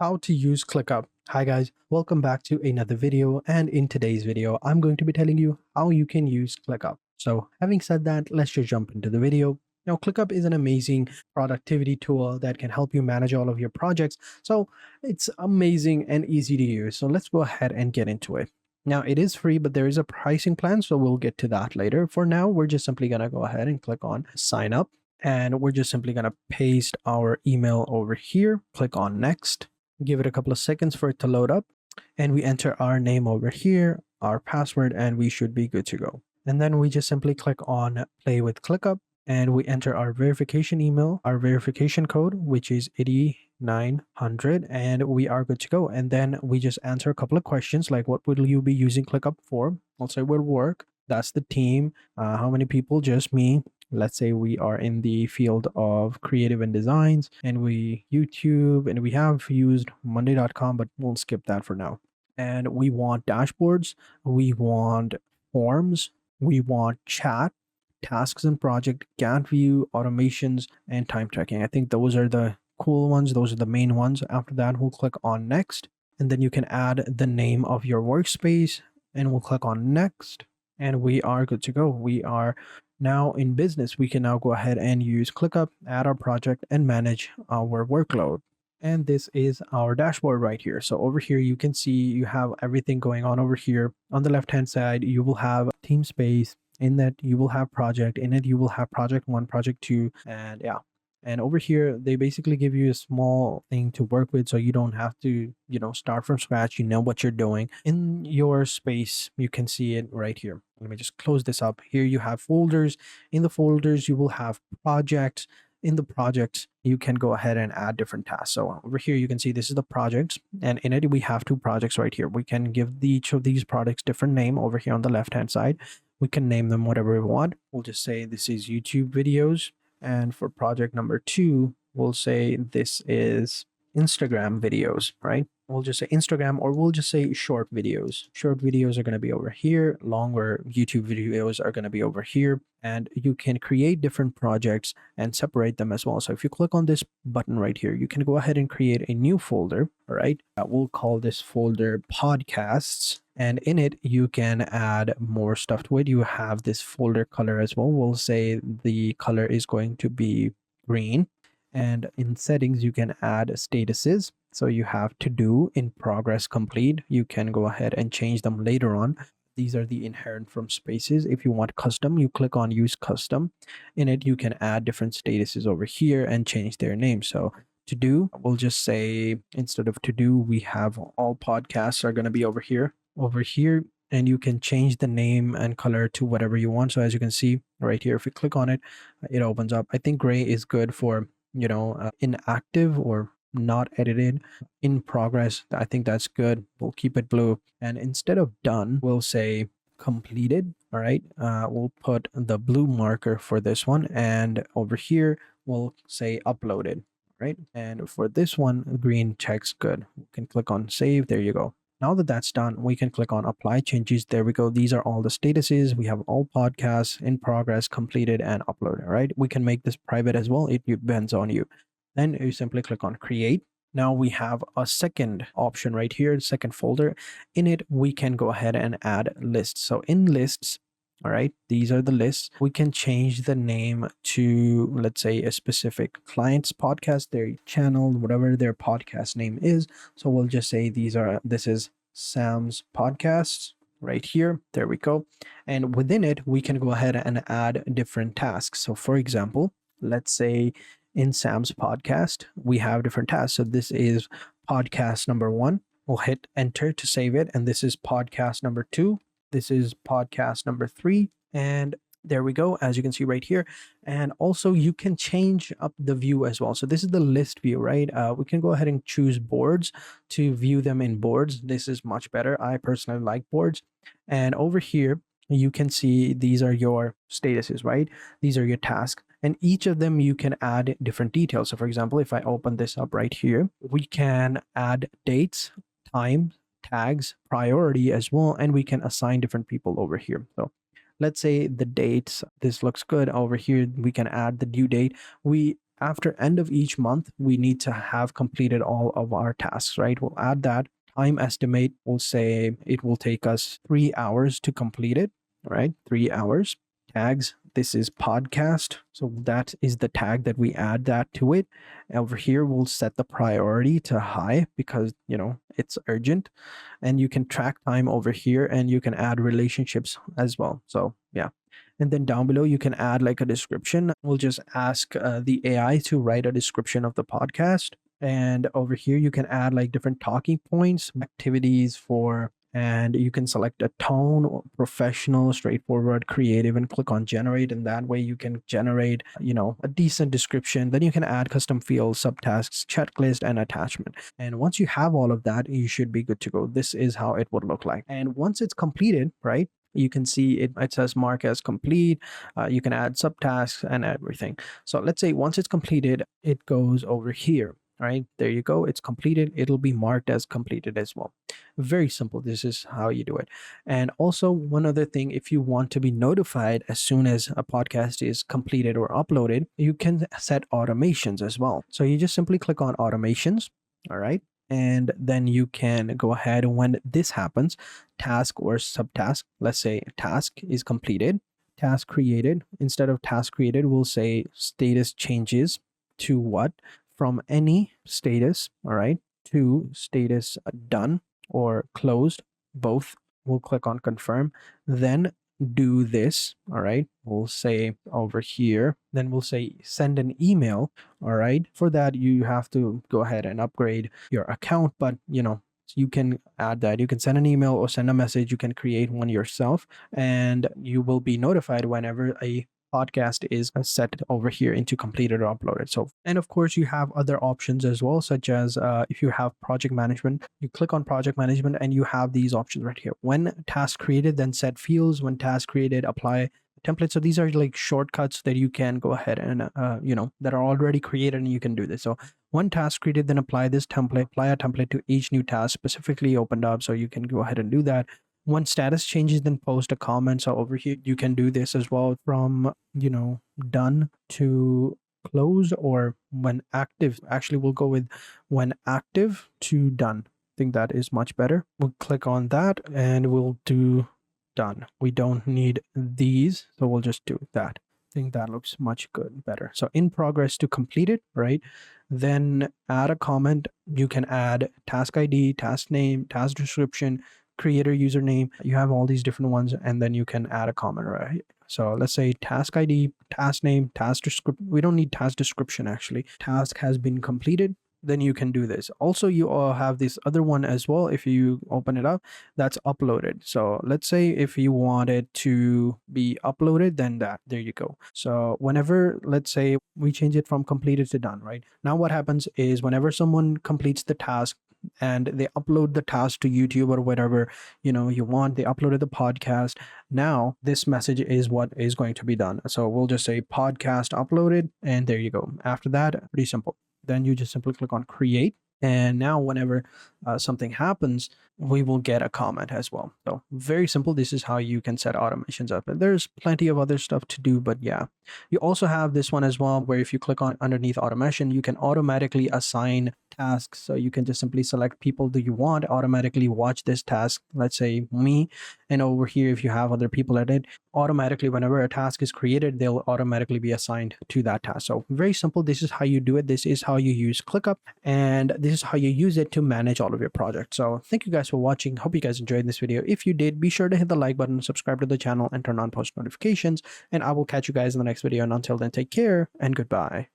How to use Clickup. Hi guys, welcome back to another video, and in today's video I'm going to be telling you how you can use Clickup. So having said that, let's just jump into the video. Now Clickup is an amazing productivity tool that can help you manage all of your projects. So it's amazing and easy to use. So let's go ahead and get into it. Now it is free, but there is a pricing plan, so we'll get to that later. For now, we're just simply going to go ahead and click on sign up, and we're just simply going to paste our email over here, click on next. Give it a couple of seconds for it to load up, and we enter our name over here, our password, and we should be good to go. And then we just simply click on play with ClickUp, and we enter our verification email, our verification code, which is 8900, and we are good to go. And then we just answer a couple of questions like, what will you be using ClickUp for? I'll say will work. That's the team. How many people? Just me. Let's say we are in the field of creative and designs, and we YouTube, and we have used monday.com, but we'll skip that for now. And we want dashboards, we want forms, we want chat, tasks and project, Gantt view, automations, and time tracking. I think those are the cool ones. Those are the main ones. After that, we'll click on next, and then you can add the name of your workspace, and we'll click on next, and we are good to go. We are now in business. We can now go ahead and use ClickUp, add our project, and manage our workload. And this is our dashboard right here. So over here, you can see you have everything going on over here. On the left-hand side, you will have team space. In that, you will have project. In it, you will have project 1, project 2, and yeah. And over here, they basically give you a small thing to work with, so you don't have to, start from scratch. You know what you're doing. In your space, you can see it right here. Let me just close this up. Here you have folders. In the folders, you will have projects. In the projects, you can go ahead and add different tasks. So over here, you can see this is the projects, and in it, we have 2 projects right here. We can give each of these projects different name over here on the left-hand side. We can name them whatever we want. We'll just say this is YouTube videos. And for project number 2, we'll say this is Instagram videos, right? We'll just say Instagram, or we'll just say short videos. Short videos are going to be over here. Longer YouTube videos are going to be over here. And you can create different projects and separate them as well. So if you click on this button right here, you can go ahead and create a new folder, all right? We'll call this folder podcasts. And in it, you can add more stuff to it. You have this folder color as well. We'll say the color is going to be green. And in settings, you can add statuses. So you have to do, in progress, complete. You can go ahead and change them later on. These are the inherent from spaces. If you want custom, you click on use custom. In it, you can add different statuses over here and change their name. So to do, we'll just say, instead of to do, we have all podcasts are going to be over here, and you can change the name and color to whatever you want. So as you can see right here, if you click on it, it opens up. I think gray is good for, inactive or not edited. In progress, I think that's good. We'll keep it blue. And instead of done, we'll say completed. All right. We'll put the blue marker for this one. And over here, we'll say uploaded. Right. And for this one, green checks good. You can click on save. There you go. Now that that's done, we can click on apply changes. There we go. These are all the statuses. We have all podcasts in progress, completed, and uploaded. Right. We can make this private as well. It depends on you. Then you simply click on create. Now we have a second option right here, second folder. In it, we can go ahead and add lists. So in lists, all right, these are the lists. We can change the name to, let's say, a specific client's podcast, their channel, whatever their podcast name is. So we'll just say this is Sam's podcasts right here. There we go. And within it, we can go ahead and add different tasks. So for example, let's say in Sam's podcast, we have different tasks. So this is podcast number 1. We'll hit enter to save it. And this is podcast number 2. This is podcast number 3. And there we go, as you can see right here. And also you can change up the view as well. So this is the list view, right? We can go ahead and choose boards to view them in boards. This is much better. I personally like boards. And over here, you can see these are your statuses, right? These are your tasks. And each of them, you can add different details. So for example, if I open this up right here, we can add dates, time, tags, priority as well, and we can assign different people over here. So let's say the dates, this looks good over here. We can add the due date. We after end of each month, we need to have completed all of our tasks, right? We'll add that time estimate. We'll say it will take us 3 hours to complete it, right? 3 hours. Tags, this is podcast. So that is the tag that we add that to it. Over here, we'll set the priority to high because, it's urgent. And you can track time over here and you can add relationships as well. So yeah. And then down below, you can add like a description. We'll just ask the AI to write a description of the podcast. And over here, you can add like different talking points, activities for, and you can select a tone, professional, straightforward, creative, and click on generate. And that way you can generate, a decent description. Then you can add custom fields, subtasks, checklist, and attachment. And once you have all of that, you should be good to go. This is how it would look like. And once it's completed, right? You can see it says mark as complete. You can add subtasks and everything. So let's say once it's completed, it goes over here. Right, there you go. It's completed. It'll be marked as completed as well. Very simple. This is how you do it. And also one other thing, if you want to be notified as soon as a podcast is completed or uploaded, you can set automations as well. So you just simply click on automations. All right. And then you can go ahead when this happens, task or subtask. Let's say task is completed, task created. Instead of task created, we'll say status changes to what? From any status, all right, to status done or closed, both. We'll click on confirm, then do this, all right. We'll say over here, then we'll say send an email, all right. For that, you have to go ahead and upgrade your account, but you can add that. You can send an email or send a message. You can create one yourself, and you will be notified whenever a podcast is set over here into completed or uploaded. So, and of course you have other options as well, such as if you have project management, you click on project management and you have these options right here. When task created, then set fields. When task created, apply templates. So these are like shortcuts that you can go ahead and that are already created, and you can do this. So one task created, then apply this template, apply a template to each new task specifically opened up. So you can go ahead and do that. When status changes, then post a comment. So over here, you can do this as well from, done to close, or when active. Actually, we'll go with when active to done. I think that is much better. We'll click on that and we'll do done. We don't need these, so we'll just do that. I think that looks much better. So in progress to completed, right? Then add a comment. You can add task ID, task name, task description, creator username. You have all these different ones, and then you can add a comment, right? So let's say task ID, task name, task description. We don't need task description actually. Task has been completed. Then you can do this. Also, you all have this other one as well. If you open it up, that's uploaded. So let's say if you want it to be uploaded, then there you go. So whenever, let's say we change it from completed to done, right? Now what happens is whenever someone completes the task and they upload the task to YouTube or whatever, you want, they uploaded the podcast. Now this message is what is going to be done. So we'll just say podcast uploaded, and there you go. After that, pretty simple. Then you just simply click on create. And now whenever something happens, we will get a comment as well. So very simple. This is how you can set automations up. And there's plenty of other stuff to do, but yeah. You also have this one as well, where if you click on underneath automation, you can automatically assign tasks. So you can just simply select people that you want automatically watch this task. Let's say me. And over here, if you have other people at it, automatically whenever a task is created, they'll automatically be assigned to that task. So very simple. This is how you do it. This is how you use ClickUp, and this is how you use it to manage all of your projects. So thank you guys for watching. Hope you guys enjoyed this video. If you did, be sure to hit the like button, subscribe to the channel, and turn on post notifications. And I will catch you guys in the next video. And until then, take care and goodbye.